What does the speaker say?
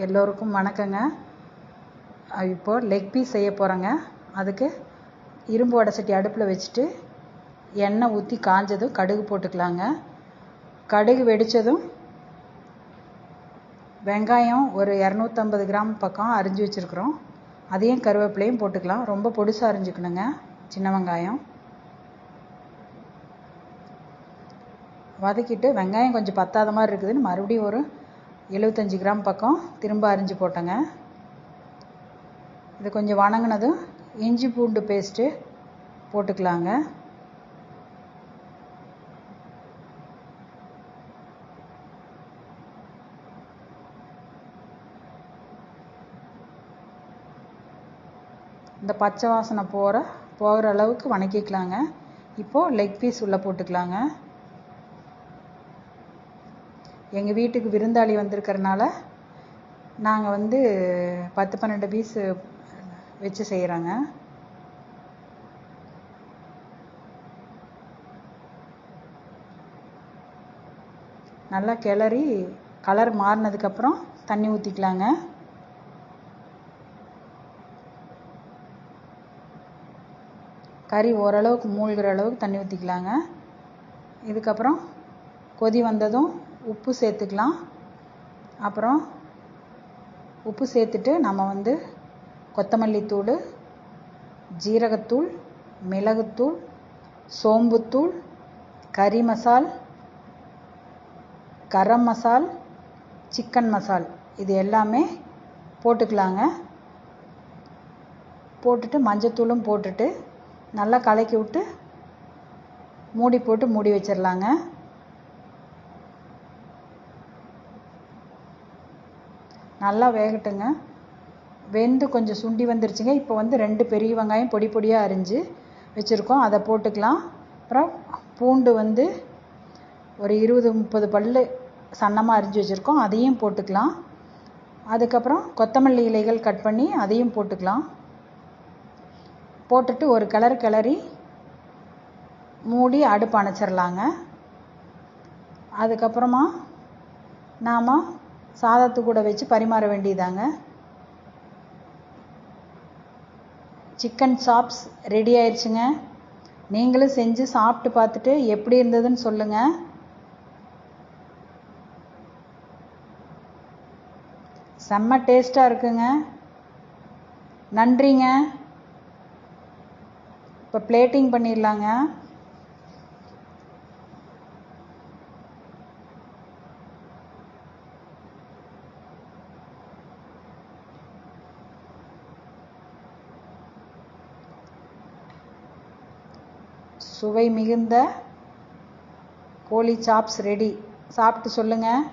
எல்லோருக்கும் வணக்கங்க. இப்போது லெக் பீஸ் செய்ய போகிறேங்க. அதுக்கு இரும்பு வடை சட்டி அடுப்பில் வச்சுட்டு எண்ணெய் ஊற்றி காஞ்சதும் கடுகு போட்டுக்கலாங்க. கடுகு வெடித்ததும் வெங்காயம் ஒரு 250 கிராம் பக்கம் அரிஞ்சு வச்சுருக்குறோம். அதையும் கருவேப்பிலையும் போட்டுக்கலாம். ரொம்ப பொடிசாக அரிஞ்சுக்கணுங்க சின்ன வெங்காயம். வதக்கிட்டு வெங்காயம் கொஞ்சம் பத்தாத மாதிரி இருக்குதுன்னு மறுபடியும் ஒரு 75 கிராம் பக்கம் திரும்ப அரிஞ்சு போட்டேங்க. இது கொஞ்சம் வணங்கினதும் இஞ்சி பூண்டு பேஸ்ட்டு போட்டுக்கலாங்க. இந்த பச்சை வாசனை போகிற அளவுக்கு வணக்கிக்கலாங்க. இப்போது லெக் பீஸ் உள்ளே போட்டுக்கலாங்க. எங்கள் வீட்டுக்கு விருந்தாளி வந்திருக்கிறனால நாங்கள் 10-12 பீஸ் வச்சு செய்கிறோங்க. நல்லா கிளறி கலர் மாறினதுக்கப்புறம் தண்ணி ஊற்றிக்கலாங்க. கறி ஓரளவுக்கு மூழ்கிற அளவுக்கு தண்ணி ஊற்றிக்கலாங்க. இதுக்கப்புறம் கொதி வந்ததும் உப்பு சேர்த்துக்கலாம். அப்புறம் உப்பு சேர்த்துட்டு நம்ம கொத்தமல்லி தூள், ஜீரகத்தூள், மிளகுத்தூள், சோம்புத்தூள், கறி மசால், கரம் மசால், சிக்கன் மசால் இது எல்லாமே போட்டுக்கலாங்க. போட்டுட்டு மஞ்சத்தூளும் போட்டுட்டு நல்லா கலக்கி விட்டு மூடி போட்டு மூடி வச்சிடலாங்க. நல்லா வேகட்டுங்க. வெந்து கொஞ்சம் சுண்டி வந்துருச்சுங்க. இப்போ 2 பெரிய வெங்காயம் பொடி பொடியாக அரிஞ்சு வச்சுருக்கோம், அதை போட்டுக்கலாம். அப்புறம் பூண்டு ஒரு 20-30 பல் சன்னமாக அரிஞ்சு வச்சுருக்கோம், அதையும் போட்டுக்கலாம். அதுக்கப்புறம் கொத்தமல்லி இலைகள் கட் பண்ணி அதையும் போட்டுக்கலாம். போட்டுட்டு ஒரு கிளறி மூடி அடுப்பு அணைச்சிடலாங்க. அதுக்கப்புறமா நாம் சாதத்து கூட வச்சு பரிமாற வேண்டியதாங்க. சிக்கன் சாப்ஸ் ரெடி ஆயிடுச்சுங்க. நீங்களும் செஞ்சு சாப்பிட்டு பார்த்துட்டு எப்படி இருந்ததுன்னு சொல்லுங்கள். செம்ம டேஸ்ட்டாக இருக்குங்க. நன்றிங்க. இப்போ பிளேட்டிங் பண்ணிடலாங்க. சுவை மிகுந்த கோழி சாப்ஸ் ரெடி. சாப்பிட்டு சொல்லுங்கள்.